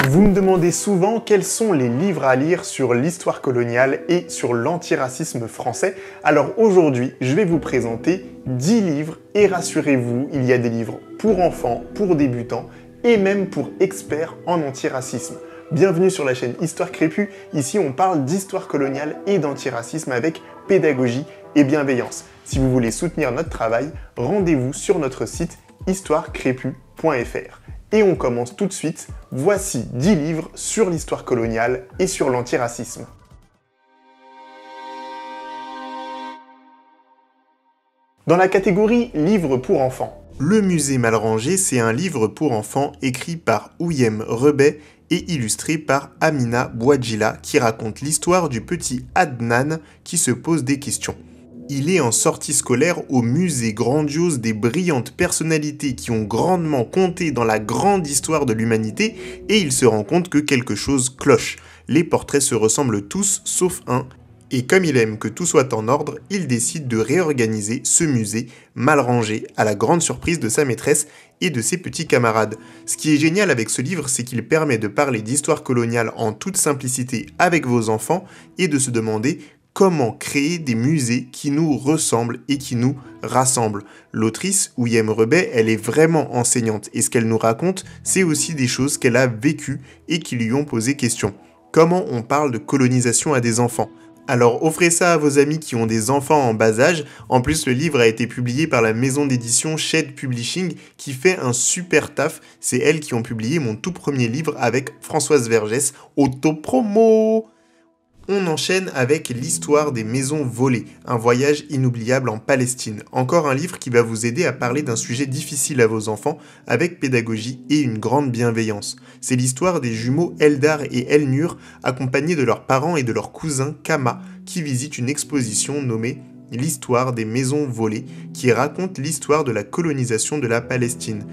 Vous me demandez souvent quels sont les livres à lire sur l'histoire coloniale et sur l'antiracisme français. Alors aujourd'hui, je vais vous présenter 10 livres et rassurez-vous, il y a des livres pour enfants, pour débutants et même pour experts en antiracisme. Bienvenue sur la chaîne Histoire Crépue, ici on parle d'histoire coloniale et d'antiracisme avec pédagogie et bienveillance. Si vous voulez soutenir notre travail, rendez-vous sur notre site histoirecrépue.fr. Et on commence tout de suite, voici 10 livres sur l'histoire coloniale et sur l'antiracisme. Dans la catégorie livres pour enfants, Le musée mal rangé, c'est un livre pour enfants écrit par Ouyem Rebet et illustré par Amina Bouadjila qui raconte l'histoire du petit Adnan qui se pose des questions. Il est en sortie scolaire au musée grandiose des brillantes personnalités qui ont grandement compté dans la grande histoire de l'humanité et il se rend compte que quelque chose cloche. Les portraits se ressemblent tous sauf un et comme il aime que tout soit en ordre, il décide de réorganiser ce musée mal rangé à la grande surprise de sa maîtresse et de ses petits camarades. Ce qui est génial avec ce livre, c'est qu'il permet de parler d'histoire coloniale en toute simplicité avec vos enfants et de se demander comment créer des musées qui nous ressemblent et qui nous rassemblent. L'autrice, Ouyem Rebet, elle est vraiment enseignante et ce qu'elle nous raconte, c'est aussi des choses qu'elle a vécues et qui lui ont posé question. Comment on parle de colonisation à des enfants ? Alors offrez ça à vos amis qui ont des enfants en bas âge. En plus, le livre a été publié par la maison d'édition Shed Publishing qui fait un super taf. C'est elles qui ont publié mon tout premier livre avec Françoise Vergès, auto-promo. On enchaîne avec l'histoire des maisons volées, un voyage inoubliable en Palestine. Encore un livre qui va vous aider à parler d'un sujet difficile à vos enfants avec pédagogie et une grande bienveillance. C'est l'histoire des jumeaux Eldar et Elnur accompagnés de leurs parents et de leur cousin Kama qui visitent une exposition nommée L'histoire des maisons volées qui raconte l'histoire de la colonisation de la Palestine.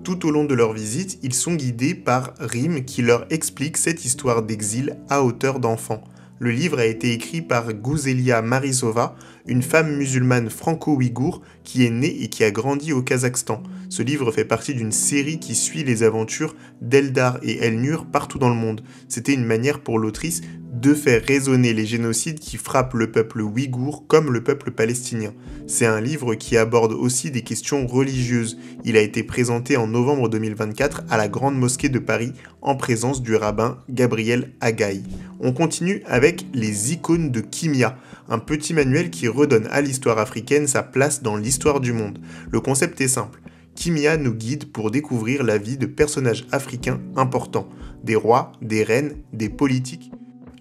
Tout au long de leur visite, ils sont guidés par Rim qui leur explique cette histoire d'exil à hauteur d'enfants. Le livre a été écrit par Gouzelia Marisova, une femme musulmane franco-ouïghour qui est née et qui a grandi au Kazakhstan. Ce livre fait partie d'une série qui suit les aventures d'Eldar et Elnur partout dans le monde. C'était une manière pour l'autrice de faire résonner les génocides qui frappent le peuple ouïghour comme le peuple palestinien. C'est un livre qui aborde aussi des questions religieuses. Il a été présenté en novembre 2024 à la Grande Mosquée de Paris en présence du rabbin Gabriel Agaï. On continue avec Les icônes de Kimia, un petit manuel qui redonne à l'histoire africaine sa place dans l'histoire du monde. Le concept est simple. Kimia nous guide pour découvrir la vie de personnages africains importants, des rois, des reines, des politiques.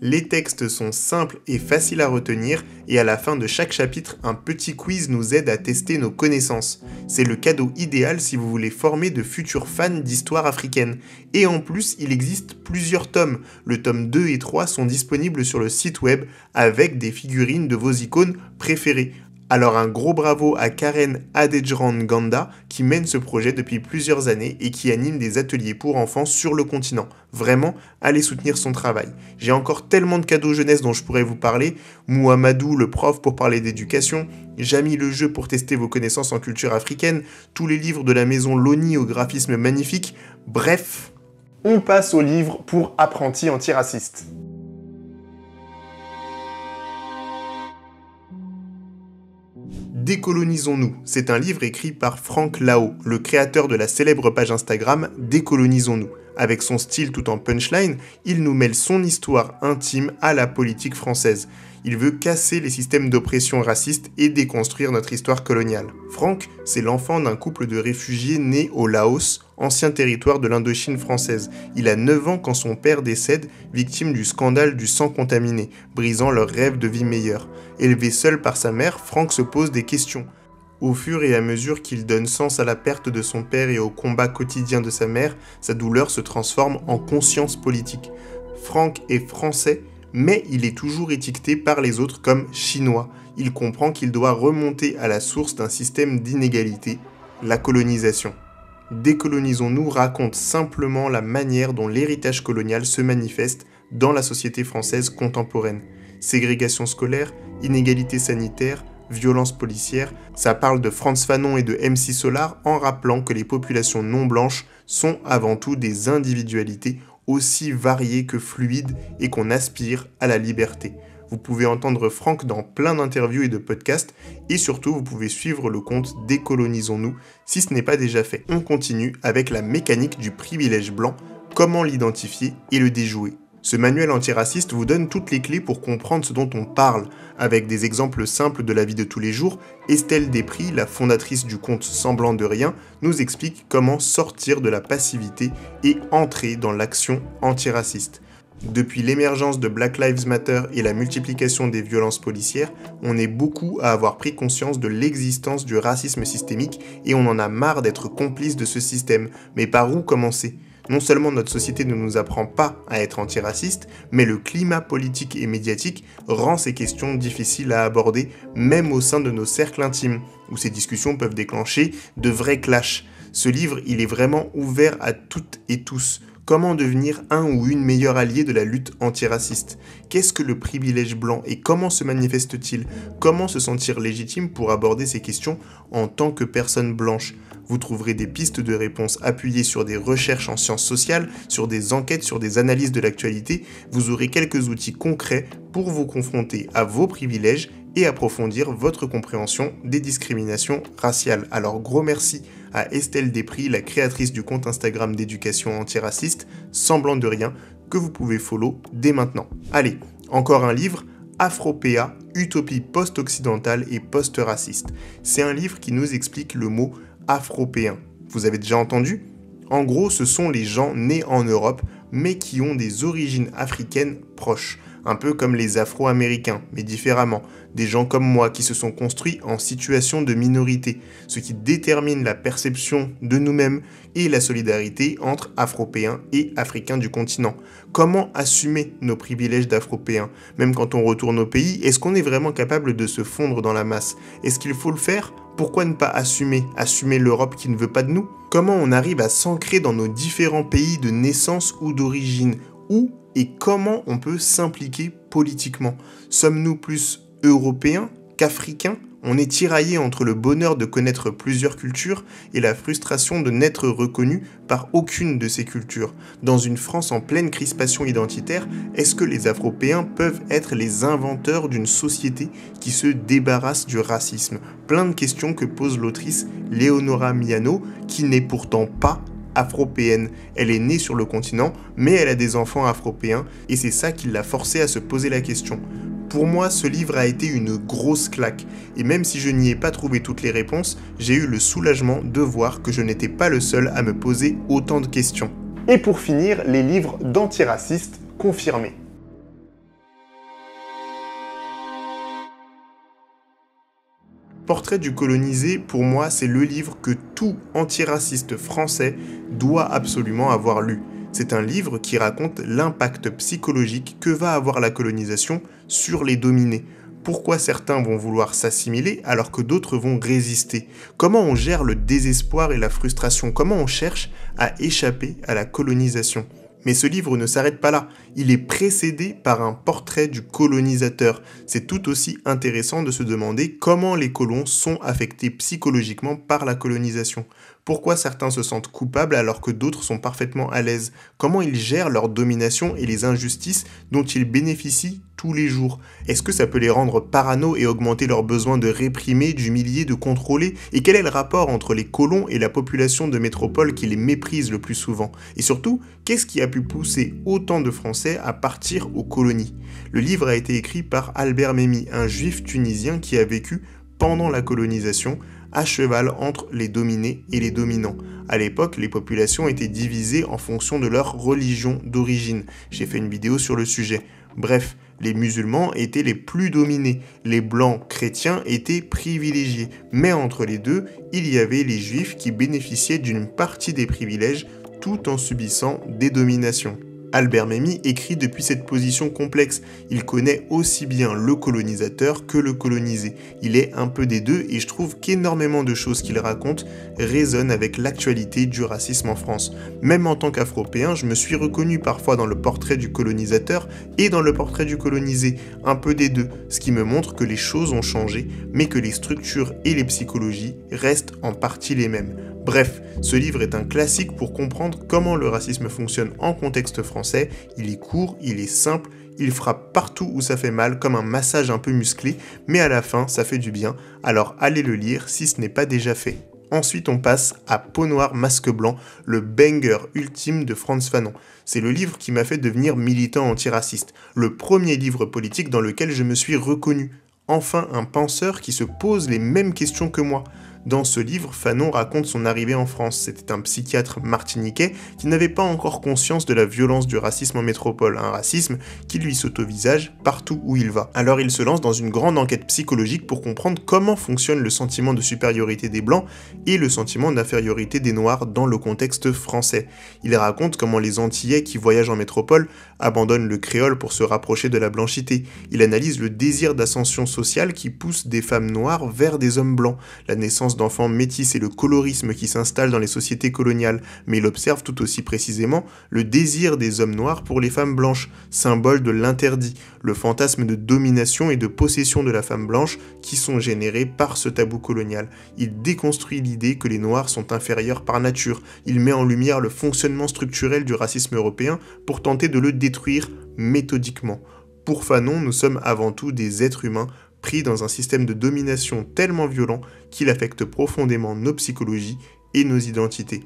Les textes sont simples et faciles à retenir et à la fin de chaque chapitre, un petit quiz nous aide à tester nos connaissances. C'est le cadeau idéal si vous voulez former de futurs fans d'histoire africaine. Et en plus, il existe plusieurs tomes. Le tome 2 et 3 sont disponibles sur le site web avec des figurines de vos icônes préférées. Alors un gros bravo à Karen Adejran Ganda qui mène ce projet depuis plusieurs années et qui anime des ateliers pour enfants sur le continent. Vraiment, allez soutenir son travail. J'ai encore tellement de cadeaux jeunesse dont je pourrais vous parler. Mouhamadou le prof pour parler d'éducation, Jamy le jeu pour tester vos connaissances en culture africaine, tous les livres de la maison Loni au graphisme magnifique. Bref, on passe aux livres pour apprentis antiracistes. Décolonisons-nous, c'est un livre écrit par Franck Lao, le créateur de la célèbre page Instagram Décolonisons-nous. Avec son style tout en punchline, il nous mêle son histoire intime à la politique française. Il veut casser les systèmes d'oppression raciste et déconstruire notre histoire coloniale. Franck, c'est l'enfant d'un couple de réfugiés nés au Laos, ancien territoire de l'Indochine française. Il a 9 ans quand son père décède, victime du scandale du sang contaminé, brisant leur rêve de vie meilleure. Élevé seul par sa mère, Franck se pose des questions. Au fur et à mesure qu'il donne sens à la perte de son père et au combat quotidien de sa mère, sa douleur se transforme en conscience politique. Franck est français, mais il est toujours étiqueté par les autres comme chinois. Il comprend qu'il doit remonter à la source d'un système d'inégalité, la colonisation. Décolonisons-nous raconte simplement la manière dont l'héritage colonial se manifeste dans la société française contemporaine. Ségrégation scolaire, inégalité sanitaire, violence policière, ça parle de Frantz Fanon et de MC Solar en rappelant que les populations non blanches sont avant tout des individualités aussi varié que fluide et qu'on aspire à la liberté. Vous pouvez entendre Franck dans plein d'interviews et de podcasts, et surtout vous pouvez suivre le compte Décolonisons-nous si ce n'est pas déjà fait. On continue avec la mécanique du privilège blanc, comment l'identifier et le déjouer. Ce manuel antiraciste vous donne toutes les clés pour comprendre ce dont on parle. Avec des exemples simples de la vie de tous les jours, Estelle Despris, la fondatrice du compte Semblant de Rien, nous explique comment sortir de la passivité et entrer dans l'action antiraciste. Depuis l'émergence de Black Lives Matter et la multiplication des violences policières, on est beaucoup à avoir pris conscience de l'existence du racisme systémique et on en a marre d'être complice de ce système. Mais par où commencer ? Non seulement notre société ne nous apprend pas à être antiraciste, mais le climat politique et médiatique rend ces questions difficiles à aborder, même au sein de nos cercles intimes, où ces discussions peuvent déclencher de vrais clashs. Ce livre, il est vraiment ouvert à toutes et tous. Comment devenir un ou une meilleure alliée de la lutte antiraciste ? Qu'est-ce que le privilège blanc et comment se manifeste-t-il ? Comment se sentir légitime pour aborder ces questions en tant que personne blanche ? Vous trouverez des pistes de réponses appuyées sur des recherches en sciences sociales, sur des enquêtes, sur des analyses de l'actualité. Vous aurez quelques outils concrets pour vous confronter à vos privilèges et approfondir votre compréhension des discriminations raciales. Alors gros merci à Estelle Despris, la créatrice du compte Instagram d'éducation antiraciste, Semblant de Rien, que vous pouvez follow dès maintenant. Allez, encore un livre, Afropéa, utopie post-occidentale et post-raciste. C'est un livre qui nous explique le mot afropéen. Vous avez déjà entendu ? En gros, ce sont les gens nés en Europe, mais qui ont des origines africaines proches. Un peu comme les Afro-Américains, mais différemment. Des gens comme moi qui se sont construits en situation de minorité, ce qui détermine la perception de nous-mêmes et la solidarité entre Afropéens et Africains du continent. Comment assumer nos privilèges d'Afropéens ? Même quand on retourne au pays, est-ce qu'on est vraiment capable de se fondre dans la masse ? Est-ce qu'il faut le faire ? Pourquoi ne pas assumer l'Europe qui ne veut pas de nous ? Comment on arrive à s'ancrer dans nos différents pays de naissance ou d'origine ? Où et comment on peut s'impliquer politiquement ? Sommes-nous plus européens qu'africains ? On est tiraillé entre le bonheur de connaître plusieurs cultures et la frustration de n'être reconnu par aucune de ces cultures. Dans une France en pleine crispation identitaire, est-ce que les Afropéens peuvent être les inventeurs d'une société qui se débarrasse du racisme ? Plein de questions que pose l'autrice Léonora Miano, qui n'est pourtant pas afropéenne. Elle est née sur le continent, mais elle a des enfants afropéens, et c'est ça qui l'a forcée à se poser la question. Pour moi, ce livre a été une grosse claque, et même si je n'y ai pas trouvé toutes les réponses, j'ai eu le soulagement de voir que je n'étais pas le seul à me poser autant de questions. Et pour finir, les livres d'antiracistes confirmés. Portrait du colonisé, pour moi, c'est le livre que tout antiraciste français doit absolument avoir lu. C'est un livre qui raconte l'impact psychologique que va avoir la colonisation sur les dominés. Pourquoi certains vont vouloir s'assimiler alors que d'autres vont résister ? Comment on gère le désespoir et la frustration ? Comment on cherche à échapper à la colonisation ? Mais ce livre ne s'arrête pas là, il est précédé par un portrait du colonisateur. C'est tout aussi intéressant de se demander comment les colons sont affectés psychologiquement par la colonisation. Pourquoi certains se sentent coupables alors que d'autres sont parfaitement à l'aise ? Comment ils gèrent leur domination et les injustices dont ils bénéficient tous les jours ? Est-ce que ça peut les rendre parano et augmenter leur besoin de réprimer, d'humilier, de contrôler ? Et quel est le rapport entre les colons et la population de métropole qui les méprise le plus souvent ? Et surtout, qu'est-ce qui a pu pousser autant de Français à partir aux colonies ? Le livre a été écrit par Albert Memmi, un juif tunisien qui a vécu pendant la colonisation, à cheval entre les dominés et les dominants. À l'époque, les populations étaient divisées en fonction de leur religion d'origine. J'ai fait une vidéo sur le sujet. Bref, les musulmans étaient les plus dominés, les blancs chrétiens étaient privilégiés. Mais entre les deux, il y avait les juifs qui bénéficiaient d'une partie des privilèges tout en subissant des dominations. Albert Memmi écrit depuis cette position complexe. Il connaît aussi bien le colonisateur que le colonisé. Il est un peu des deux et je trouve qu'énormément de choses qu'il raconte résonnent avec l'actualité du racisme en France. Même en tant qu'Afropéen, je me suis reconnu parfois dans le portrait du colonisateur et dans le portrait du colonisé, un peu des deux, ce qui me montre que les choses ont changé, mais que les structures et les psychologies restent en partie les mêmes. Bref, ce livre est un classique pour comprendre comment le racisme fonctionne en contexte français. Il est court, il est simple, il frappe partout où ça fait mal, comme un massage un peu musclé, mais à la fin, ça fait du bien, alors allez le lire si ce n'est pas déjà fait. Ensuite, on passe à Peau noire, masque blanc, le banger ultime de Frantz Fanon. C'est le livre qui m'a fait devenir militant antiraciste, le premier livre politique dans lequel je me suis reconnu. Enfin, un penseur qui se pose les mêmes questions que moi. Dans ce livre, Fanon raconte son arrivée en France. C'était un psychiatre martiniquais qui n'avait pas encore conscience de la violence du racisme en métropole, un racisme qui lui saute au visage partout où il va. Alors il se lance dans une grande enquête psychologique pour comprendre comment fonctionne le sentiment de supériorité des Blancs et le sentiment d'infériorité des Noirs dans le contexte français. Il raconte comment les Antillais qui voyagent en métropole abandonnent le créole pour se rapprocher de la blanchité. Il analyse le désir d'ascension sociale qui pousse des femmes noires vers des hommes blancs, la naissance d'enfants métis et le colorisme qui s'installe dans les sociétés coloniales, mais il observe tout aussi précisément le désir des hommes noirs pour les femmes blanches, symbole de l'interdit, le fantasme de domination et de possession de la femme blanche qui sont générés par ce tabou colonial. Il déconstruit l'idée que les noirs sont inférieurs par nature, il met en lumière le fonctionnement structurel du racisme européen pour tenter de le détruire méthodiquement. Pour Fanon, nous sommes avant tout des êtres humains pris dans un système de domination tellement violent qu'il affecte profondément nos psychologies et nos identités.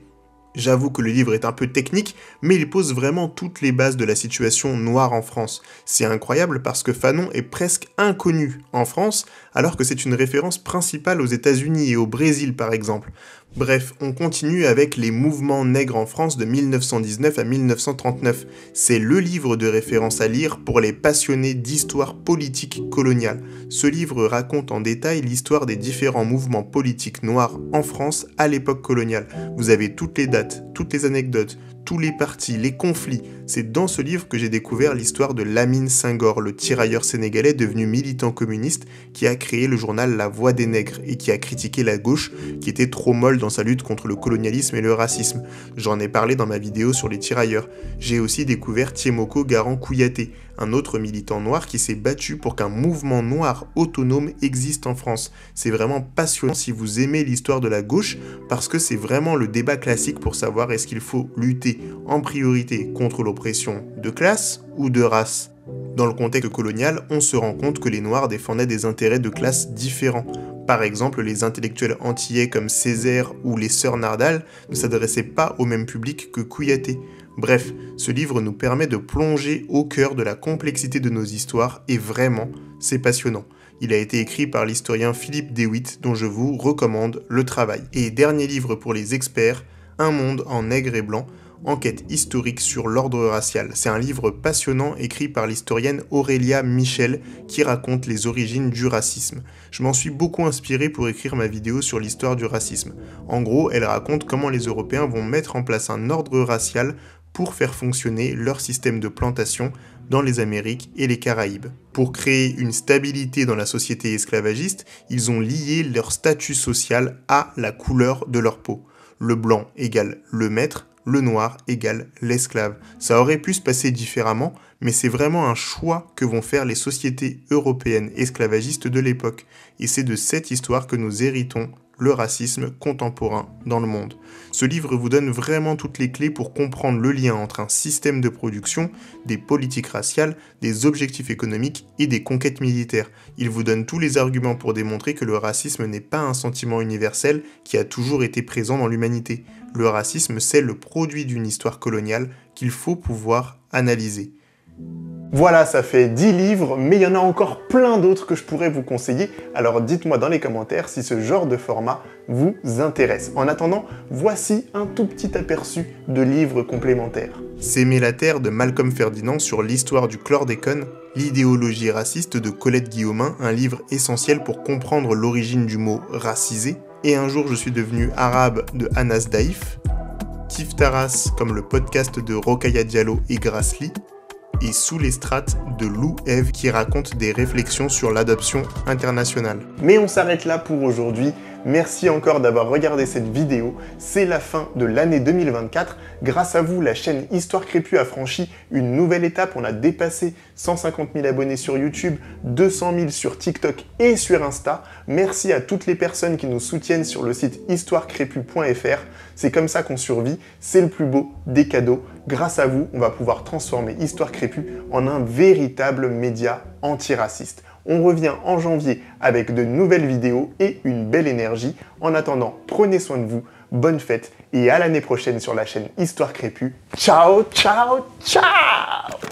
J'avoue que le livre est un peu technique, mais il pose vraiment toutes les bases de la situation noire en France. C'est incroyable parce que Fanon est presque inconnu en France, alors que c'est une référence principale aux États-Unis et au Brésil par exemple. Bref, on continue avec les mouvements nègres en France de 1919 à 1939. C'est le livre de référence à lire pour les passionnés d'histoire politique coloniale. Ce livre raconte en détail l'histoire des différents mouvements politiques noirs en France à l'époque coloniale. Vous avez toutes les dates, toutes les anecdotes, tous les partis, les conflits. C'est dans ce livre que j'ai découvert l'histoire de Lamine Senghor, le tirailleur sénégalais devenu militant communiste qui a créé le journal La Voix des Nègres et qui a critiqué la gauche qui était trop molle dans sa lutte contre le colonialisme et le racisme. J'en ai parlé dans ma vidéo sur les tirailleurs. J'ai aussi découvert Thiemoko Garant Kouyaté, un autre militant noir qui s'est battu pour qu'un mouvement noir autonome existe en France. C'est vraiment passionnant si vous aimez l'histoire de la gauche, parce que c'est vraiment le débat classique pour savoir est-ce qu'il faut lutter en priorité contre l'oppression de classe ou de race. Dans le contexte colonial, on se rend compte que les Noirs défendaient des intérêts de classe différents. Par exemple, les intellectuels antillais comme Césaire ou les sœurs Nardal ne s'adressaient pas au même public que Kouyaté. Bref, ce livre nous permet de plonger au cœur de la complexité de nos histoires et vraiment, c'est passionnant. Il a été écrit par l'historien Philippe Dewitt dont je vous recommande le travail. Et dernier livre pour les experts, Un monde en nègre et blanc, enquête historique sur l'ordre racial. C'est un livre passionnant écrit par l'historienne Aurélia Michel qui raconte les origines du racisme. Je m'en suis beaucoup inspiré pour écrire ma vidéo sur l'histoire du racisme. En gros, elle raconte comment les Européens vont mettre en place un ordre racial pour faire fonctionner leur système de plantation dans les Amériques et les Caraïbes. Pour créer une stabilité dans la société esclavagiste, ils ont lié leur statut social à la couleur de leur peau. Le blanc égale le maître, le noir égale l'esclave. Ça aurait pu se passer différemment, mais c'est vraiment un choix que vont faire les sociétés européennes esclavagistes de l'époque. Et c'est de cette histoire que nous héritons le racisme contemporain dans le monde. Ce livre vous donne vraiment toutes les clés pour comprendre le lien entre un système de production, des politiques raciales, des objectifs économiques et des conquêtes militaires. Il vous donne tous les arguments pour démontrer que le racisme n'est pas un sentiment universel qui a toujours été présent dans l'humanité. Le racisme, c'est le produit d'une histoire coloniale qu'il faut pouvoir analyser. Voilà, ça fait 10 livres, mais il y en a encore plein d'autres que je pourrais vous conseiller, alors dites-moi dans les commentaires si ce genre de format vous intéresse. En attendant, voici un tout petit aperçu de livres complémentaires. S'aimer la terre de Malcolm Ferdinand sur l'histoire du chlordécone, L'idéologie raciste de Colette Guillaumin, un livre essentiel pour comprendre l'origine du mot racisé, et Un jour je suis devenu arabe de Anas Daïf, Kif Taras comme le podcast de Rokhaya Diallo et Grasly, et Sous les strates de Lou Ève qui raconte des réflexions sur l'adoption internationale. Mais on s'arrête là pour aujourd'hui. Merci encore d'avoir regardé cette vidéo. C'est la fin de l'année 2024. Grâce à vous, la chaîne Histoire Crépue a franchi une nouvelle étape. On a dépassé 150 000 abonnés sur YouTube, 200 000 sur TikTok et sur Insta. Merci à toutes les personnes qui nous soutiennent sur le site histoirecrépue.fr. C'est comme ça qu'on survit. C'est le plus beau des cadeaux. Grâce à vous, on va pouvoir transformer Histoire Crépue en un véritable média antiraciste. On revient en janvier avec de nouvelles vidéos et une belle énergie. En attendant, prenez soin de vous, bonne fête et à l'année prochaine sur la chaîne Histoire Crépue. Ciao, ciao, ciao!